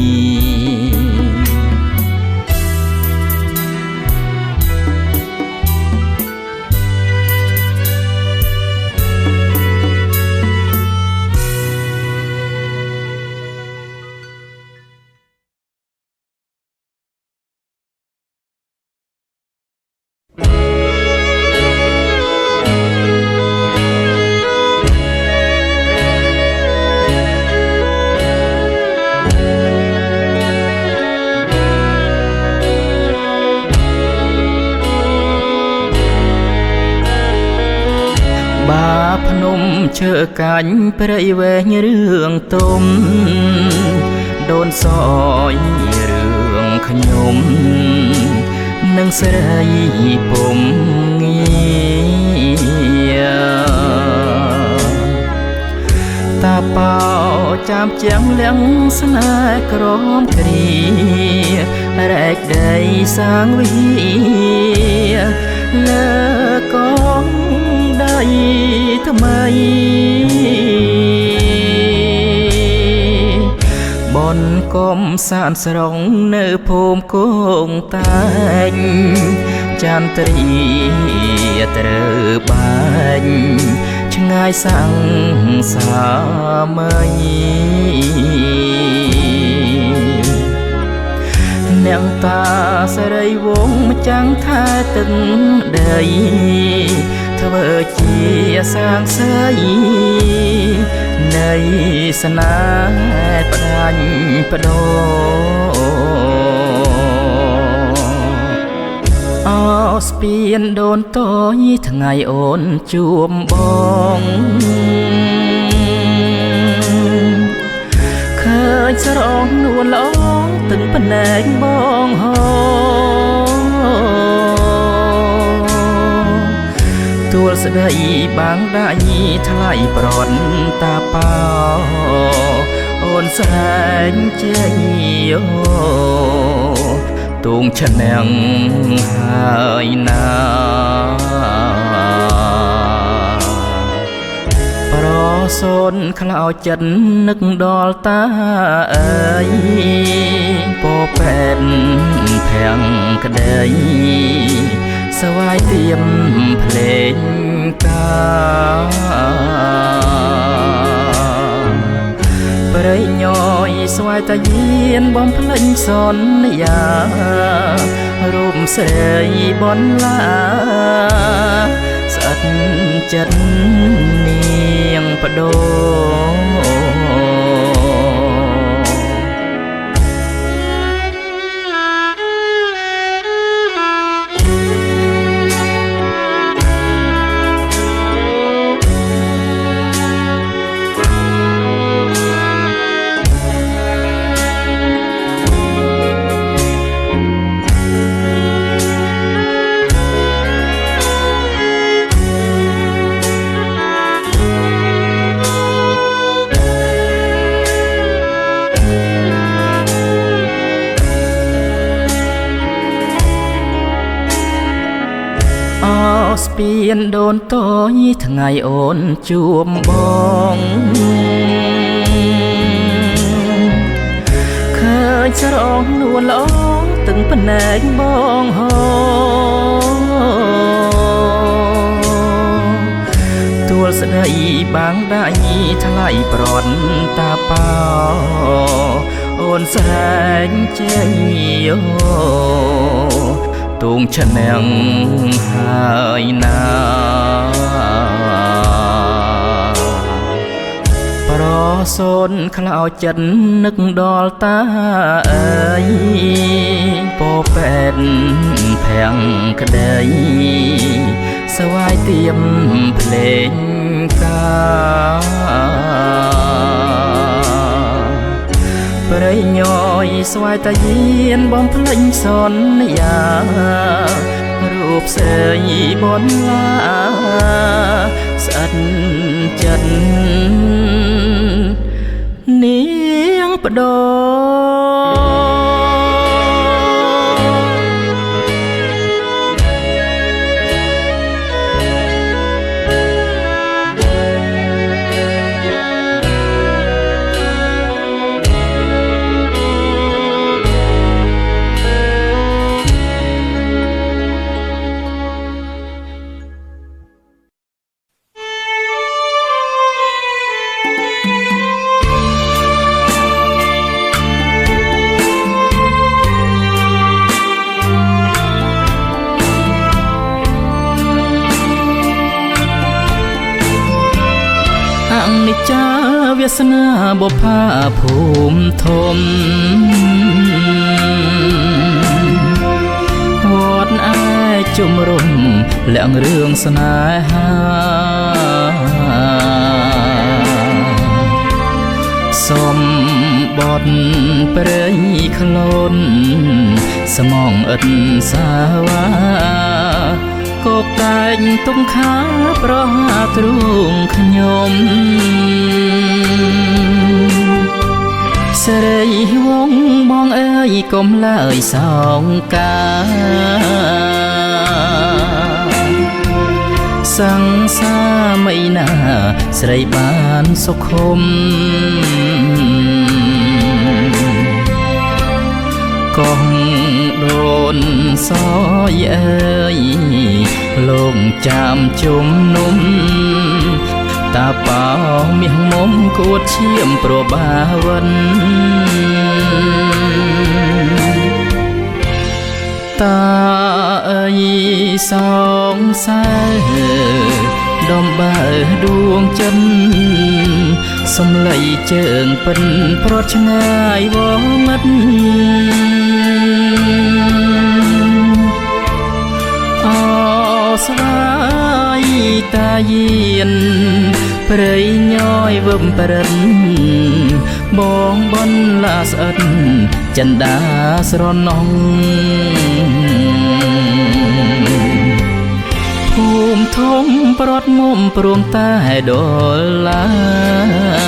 [SPEAKER 1] ភ្នំឈើកាញ់ព្រៃវែងរឿងទុំដូនសយរឿងខ្ញុំនឹងស្រីពុំងាតាបោចាំចាំលៀងស្នេហ៍ក្រមគ្រារែកដីសាងវិលើកងដីថ្មីបនកំសានស្រងនៅភូមិគងតែងចន្ទ្រីត្រូវបាញ់ឆ្ងាយសង្សារមៃនាងតាសេរីវងម្ចាំងខែទឹកដីធ្វើជាសាងសីនៃស្នេហ៍ផ្ដាច់បដោអោស្ពានដូនតយថ្ងៃអូនជួមបងឃើញស្រងនួនល្អទាំងភ្នែកបងហោទួលស្ដីបាំងដៃថ្លៃប្រន់តាប៉ោអូនសែងជាយោទូងឈ្នះហើយណាប្រសូនខ្លោចចិត្តនឹកដល់តាអើយពោពេនភាំងក្ដីស្វាយទៀមភ្លេងកាព្រៃញយស្វាយតាយានបំភ្លេញសន្យា រូបស្រីបនឡាស្អិតចិត្តនាងបដូស្ពានដូនតយថ្ងៃអូនជួបបងឃើញស្រងនួនល្អទឹងភ្នែកបងហោទួលស្ដីបាំងដៃថ្លៃប្រន់តាប៉ោអូនស្រែកចេញយោទូងឈ្នះហើយណាប្រសូនខ្លោចចិត្តនឹកដល់តាអើយពោពេនភាំងក្ដីស្វាយទៀមភ្លេងកាព្រៃញយស្វាយតាយានបំភ្លេចសន្យារូបស្រីបនឡាស្អិតចិត្តនាងបដូនិច្ចាវាសនាបុប្ផាភូមិធំវត្តឯជំរុំលាក់រឿងស្នេហាសំបត់ព្រៃខ្លួនស្មងឥតសាវាគោកតែងទុំខាប្រហាទ្រូងខ្ញុំសេរីវងបងអើយកុំឡើយសោកកាសង្សារមិនណាស្រីបានសុខុមកងដូនសយអើយលោកចាំជុំនុំតាប៉ោមាសមុំគួតឈាមប្របាវិនតាអើយសងសើដំបើដួងចិនសំឡីជើងពិនប្រត់ឆ្ងាយវងមិត្តអស្វាយតាយានព្រៃញយវឹមប្រិនបងបនឡាស្អិតចិន្តាស្រណងភូមិធំប្រត់មុំព្រមតែដុល្លារ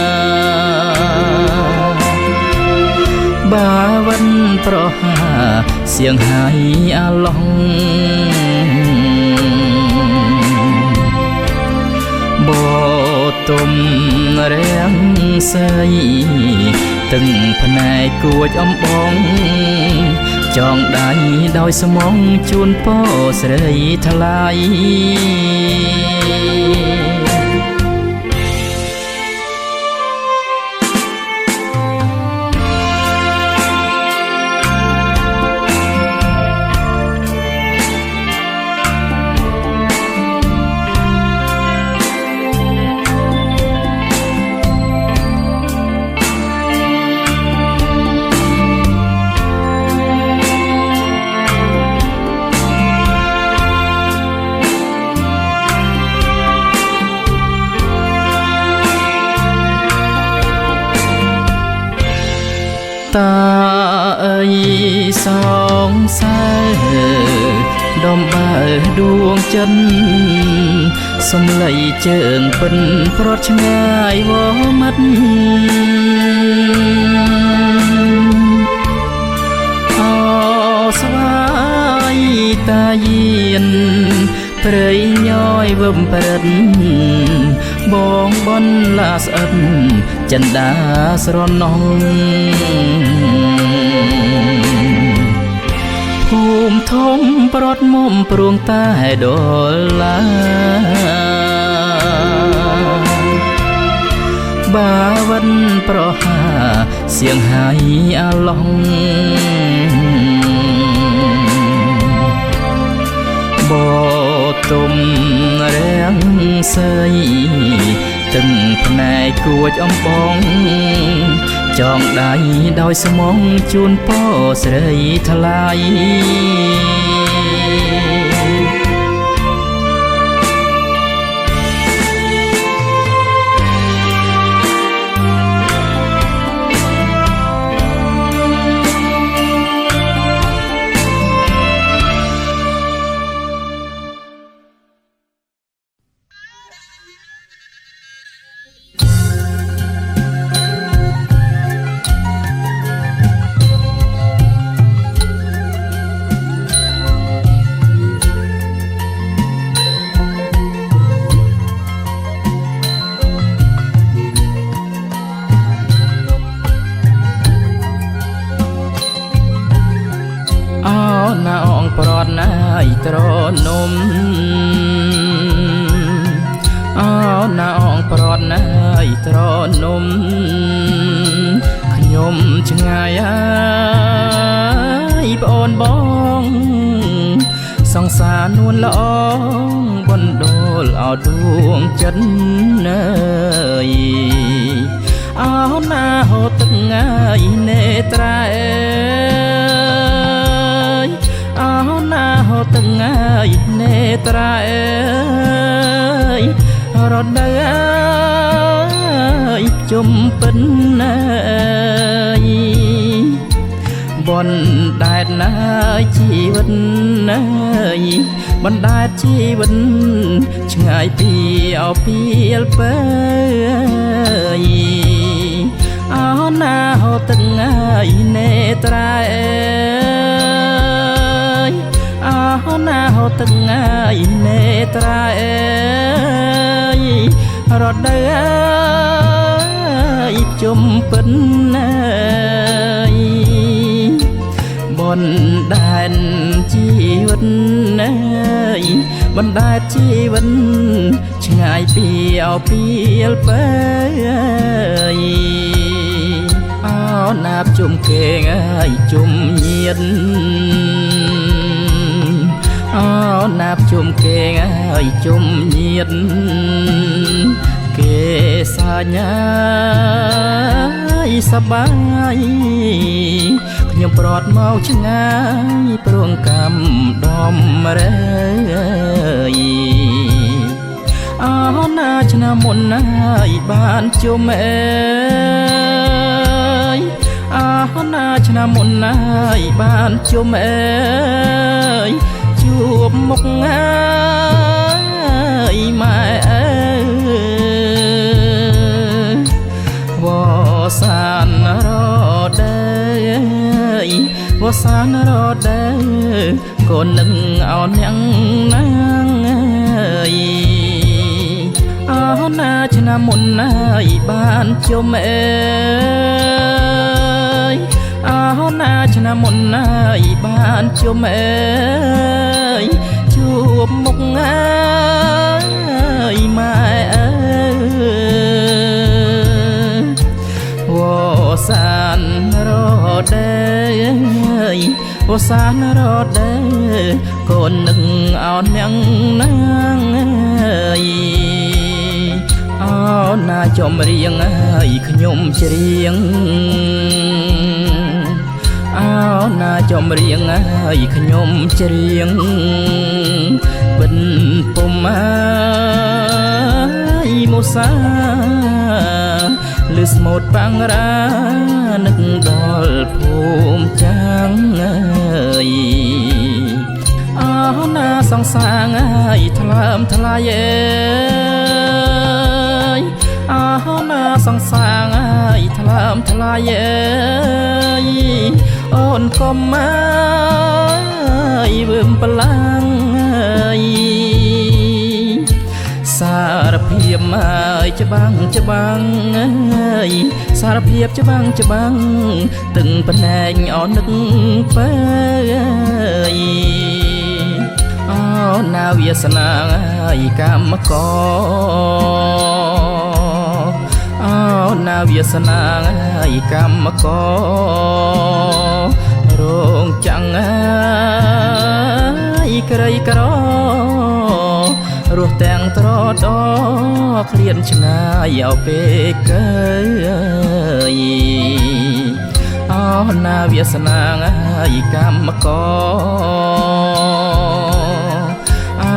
[SPEAKER 1] បាវិនប្រហាសៀងហើយអាឡងបទុំរាំងសៃទឹងភ្នែកគួចអំបងចងដៃដោយស្មងជូនពរស្រីថ្លៃ សងសើដំបើដួងចិនសំឡីជើងពិនប្រត់ឆ្ងាយវមិតអោស្វាយតាយានព្រៃញយវឹមប្រិតបងបនឡាស្អិតចិនដាស្រណងភូមិធំប្រត់មុំព្រួងតែដល់ឡាបាវិនប្រហាសៀងហើយអាឡងបទុំរាំងសើយទឹកផ្នែកគួចអំបងចងដៃដោយស្មងជូនពរស្រីថ្លៃណាអងប្រត់ណាយត្រនំអោណាអងប្រត់ណាយត្រនំខ្ញុំឆ្ងាយហើយប្អូនបងសង្សារនួនល្អបណ្ដូលអោដួងចិត្តណើយអោណាហូតទឹកងាយនេត្រែអោណាហូតទឹកងាយនេត្រែរដូវជុំពិនណាយបនដែតណាយជីវិតណាយបណ្ដែតជីវិតឆ្ងាយពីអោពីលពើអោណាហូតទឹកងាយនេត្រែអោណាហូតទឹកងាយនេត្រែរដូវជុំពិនណាយបនដែនជីវិតណាយបណ្ដែតជីវិតឆ្ងាយពីអោពីលពើអោណាបជុំគេងអើយជុំញាតអោណាបជុំគេងអើយជុំញាតគេសាញាយសបាយខ្ញុំប្រត់មកឆ្ងាយព្រោះកំដំរើអោណាឆ្នាំមុនហើយបានជុំអើយអោណាឆ្នាំមុនហើយបានជុំអើយជួបមុខអើយម៉ែអើវសានរដើវសានរដើកូននឹងអោនញ៉ាំងណាងអោណាឆ្នាំមុនហើយបានជុំអើយអោណាឆ្នាំមុនហើយបានជុំអើយជួបមុខអើយម៉ែអើវសានរដើវសានរដើកូននឹងអោនញ៉ាំងណាងអោណាចំរៀងអើយខ្ញុំច្រៀងអោណាចំរៀងអើយខ្ញុំច្រៀងបិនពុំអើយមូសាលឺស្មូតបាំងរានឹកដល់ភូមិចាំង ថ្លើមថ្លៃអើយអោណាសង្សារអើយថ្លើមថ្លៃអើយអូនកុំអើយវឹមបលាំងអើយសារភាពអើយច្បាំងច្បាំងអើយសារភាពច្បាំងច្បាំងទឹងភ្នែកអនឹកបើអើយអូណាវាសនាអើយកម្មករអូណាវាសនាអើយកម្មកររងចាំងអើយក្រីក្ររស់ទាំងត្រដឃ្លានឆ្ងាយអោពេកកើយអូណាវាសនាអើយកម្មករអូ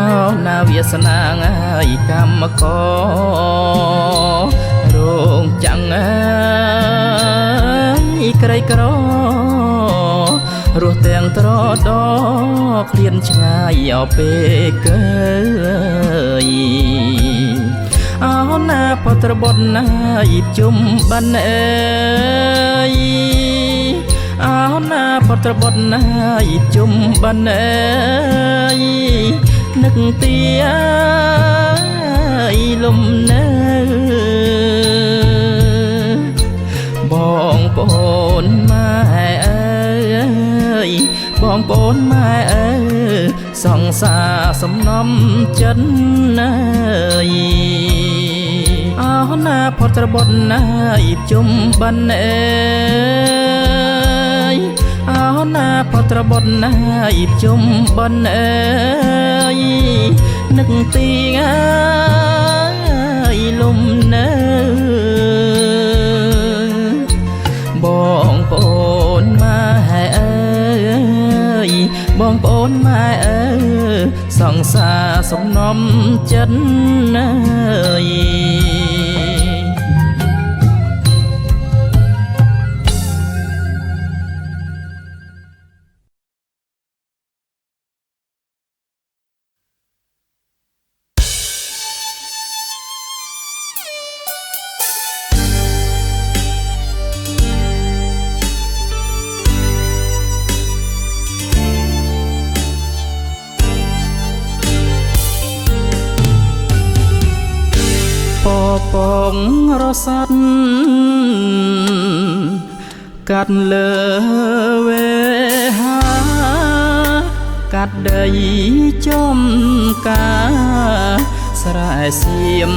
[SPEAKER 1] ណាវាសនាអើយកម្មកររងចាំងអើយក្រីក្ររស់ទាំងត្រដឃ្លានឆ្ងាយអោពេកកើយអោណាផុត្របុត្រណាយជុំបានអើយអោណាផុត្របុត្រណាយជុំបានអើយនឹកទីអើយលំនៅបងប្អូនម៉ែអើយបងប្អូនម៉ែអើយសង្សារសំណំចិត្តណាយអោណាផុត្របុត្រណាយជុំបានអើយអោណាផុត្របុត្រណាយជុំបានអើយនឹកទីអើយលំនៅបងប្អូនម៉ែអើយបងប្អូនម៉ែអើយសង្សារសំណំចិត្តណាយពងរសាត់កាត់លើវេហាកាត់ដីចំការស្រែសៀម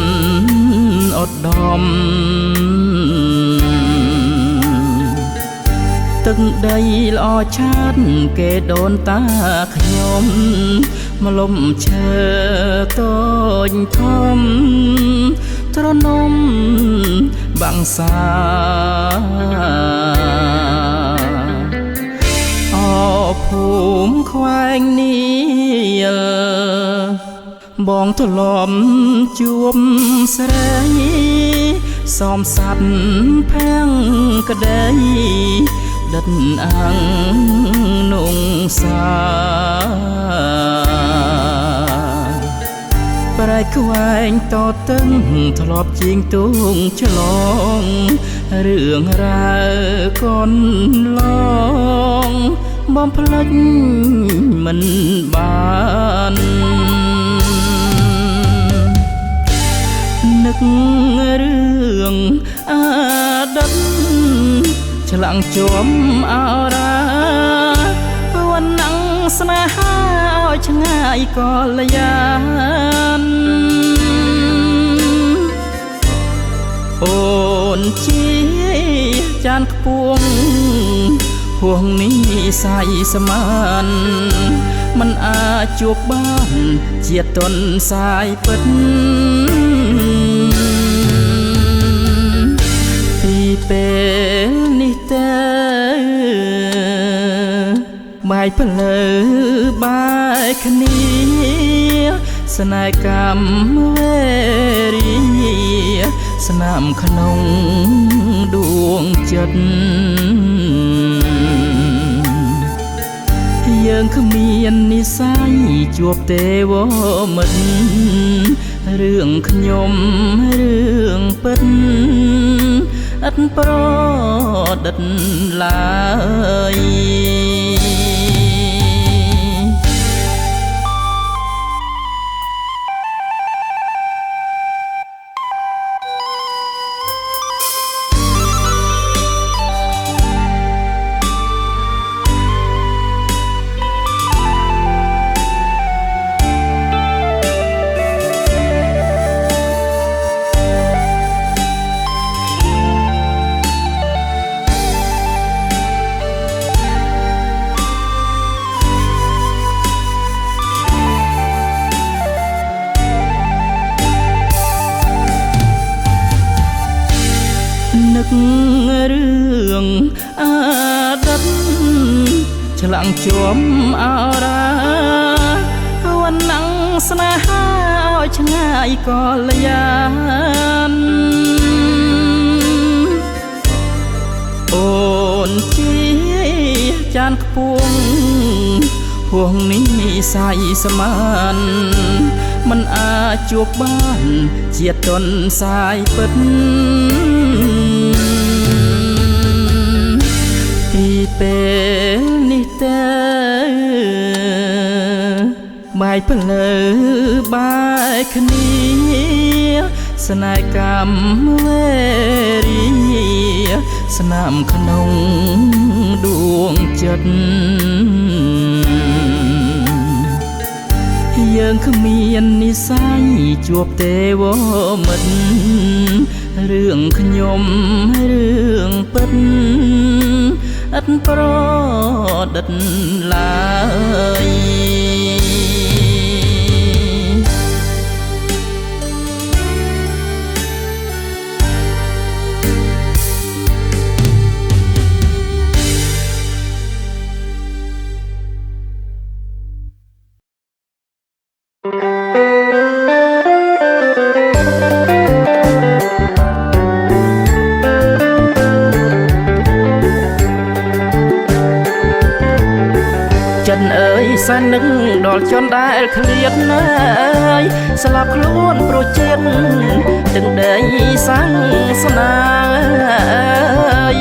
[SPEAKER 1] អត់ដំទឹកដីល្អឆាតគេដូនតាខ្ញុំមលំឈើតូចធំត្រនំបាំងសាអភូមិខ្វែងនេះបងទលំជួបស្រីសំសັດភាំងក្ដីដិតអាំងនងសាប្រែខ្វែងតតឹងធ្លាប់ជាងទូងឆ្លងរឿងរ៉ាវកូនឡងបំភ្លេចមិនបាននឹករឿងអតីតឆ្លាំងជាប់អរាវណ្ណងស្នេហាឲ្យឆ្ងាយកលយានអូនជាចានខ្ពងហួងនេះសាយស្មានមិនអាចជួបបានជាតនសាយពិតពីពេលនេះទៅបាយភ្លើបាយគ្នាស្នេហ៍កម្មវេរីស្នាមក្នុងដួងចិត្ត យើងគ្មាននិស្ស័យជួបទេវមិត្តរឿងខ្ញុំរឿងពិតឥតប្រឌិតឡើយនឹករឿងអតីតឆ្លាំងជាប់អរាវណ្ណងស្នេហាឲ្យឆ្ងាយកលយានអូនជាចានខ្ពស់ភួងនេះស័យស្មានមិនអាចជួបបានជាទនសាយពិតពីពេលនេះទៅបាយផ្លូវបាយគ្នាស្នេហ៍កម្មវេរីស្នាមក្នុងដួងចិត្តយើងគ្មាននិស្ស័យជួបទេវមិត្តរឿងខ្ញុំរឿងពិតឥតប្រឌិតឡើយចិនអើយសែននឹងដល់ជន់ដែលឃ្លាតណាយស្លាប់ខ្លួនព្រោះជាតិទាំងដីសាំងស្នាយ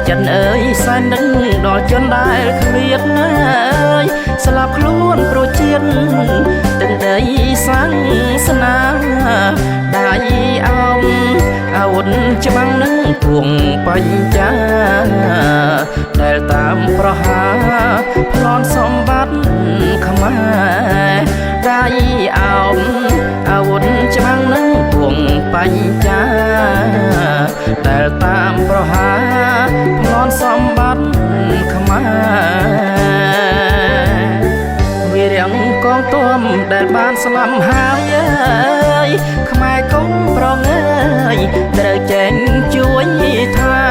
[SPEAKER 1] ចិនអើយសែននឹងដល់ជន់ដែលឃ្លាតណាយស្លាប់ខ្លួនព្រោះជាតិទាំងដីសាំងស្នាដៃអោមអោនច្បាំងនឹងធួងបញ្ចាដែលតាមប្រហាប្លន់សម្បត្តិខ្មែរដៃអោមអោនច្បាំងនឹងធួងបញ្ចាដែលតាមប្រហាប្លន់សម្បត្តិខ្មែរវារៀងកងទ័ពដែលបានស្លាប់ហើយខ្មែរកុំប្រងើយត្រូវចេញជួយថែ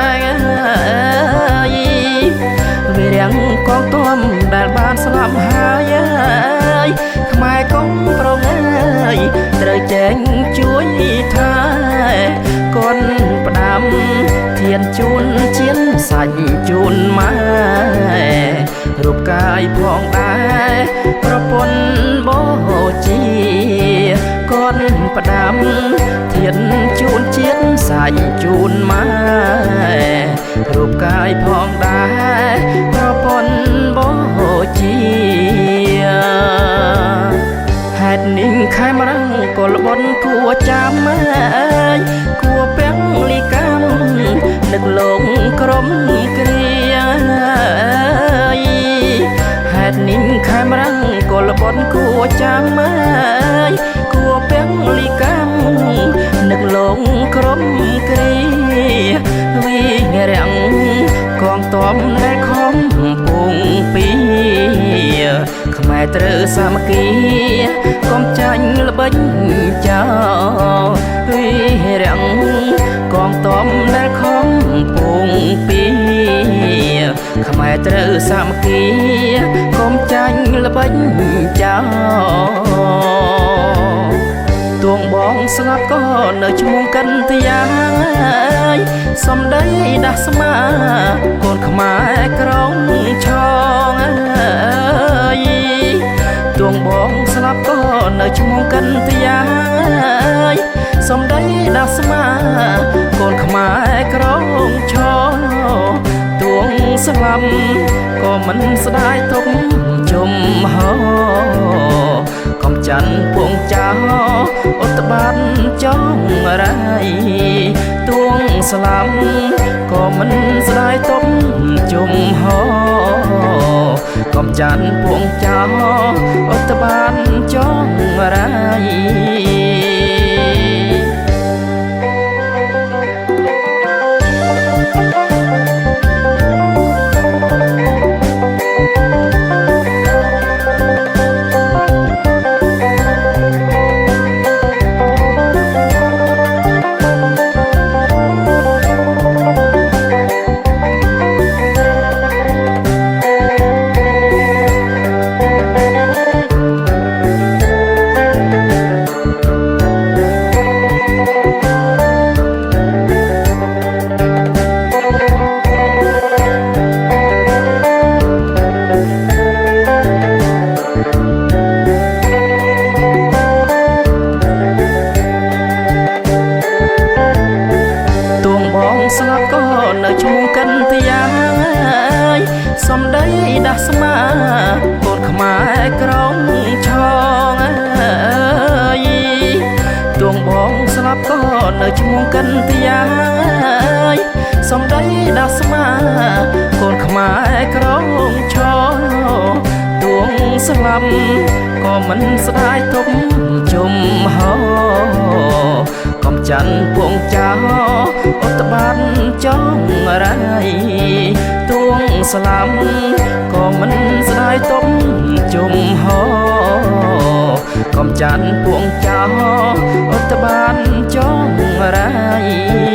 [SPEAKER 1] វារៀងកងទ័ពដែលបានស្លាប់ហើយខ្មែរកុំប្រងើយត្រូវចេញជួយថែកូនផ្ដាំធានជូនជៀនសាច់ជូនម៉ែរូបកាយផងដែរប្រពន្ធបូជាកូនផ្ដាំធានជូនជៀនសាច់ជូនម៉ែរូបកាយផងដែរប្រពន្ធបូជាហេតុនេះខែមរាំងកុលបុនគួចាំគួពាំងលីកម្មនឹកលងក្រុមគ្រាហេតុនេះខែមរាំងកុលបុនគួចាំគួពាំងលីកម្មនឹកលងក្រុមគ្រាវិរាំងកងទ័ពដែលខំពងពីខ្មែរត្រូវសាមគ្គីកុំចាញ់ល្បិចចោលវិរាំងកងទ័ពដែលខំពងពីខ្មែរត្រូវសាមគ្គីកុំចាញ់ល្បិចចោលទួងបងស្លាប់ក៏នៅឈ្មោះកិនទីយ៉ាងសំដីដាស់ស្មាកូនខ្មែរក្រងឆង ស្លាប់ក៏មិនស្ដាយទុកជុំហោកំច័ន្ទពួងចោឧត្តប័នចងរាយទួងស្លាប់ក៏មិនស្ដាយទុកជុំហោកំច័ន្ទពួងចោឧត្តប័នចងរាយស្លាប់ក៏នៅឈ្មោះកិនទីយ៉ាងសំដីដាស់ស្មាកូនខ្មែរក្រងឆងទួងបងស្លាប់ក៏នៅឈ្មោះកិនទីយ៉ាងសំដីដាស់ស្មាកូនខ្មែរក្រងឆងទួងស្លាប់ក៏មិនស្ដាយទុកជុំហោកំច័ន្ទពួងចោឧត្តប័នចងរាយទួងស្លាប់ក៏មិនស្ដាយទុកជុំហោកំច័ន្ទពួងចោឧត្តប័នចងរាយ